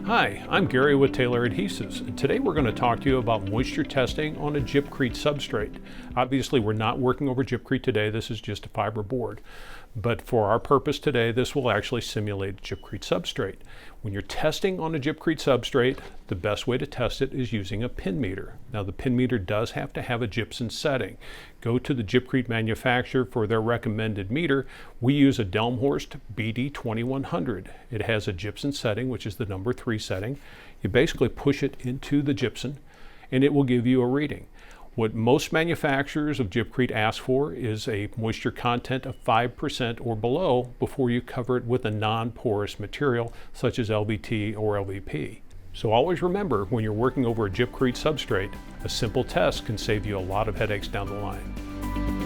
Hi, I'm Gary with Taylor Adhesives, and today we're going to talk to you about moisture testing on a GYPCRETE substrate. Obviously, we're not working over GYPCRETE today. This is just a fiber board. But for our purpose today, this will actually simulate a GYPCRETE substrate. When you're testing on a GYPCRETE substrate, the best way to test it is using a pin meter. Now, the pin meter does have to have a gypsum setting. Go to the GYPCRETE manufacturer for their recommended meter. We use a Delmhorst BD2100. It has a gypsum setting, which is the number 3 setting. You basically push it into the gypsum, and it will give you a reading. What most manufacturers of GYPCRETE ask for is a moisture content of 5% or below before you cover it with a non-porous material such as LVT or LVP. So always remember, when you're working over a GYPCRETE substrate, a simple test can save you a lot of headaches down the line.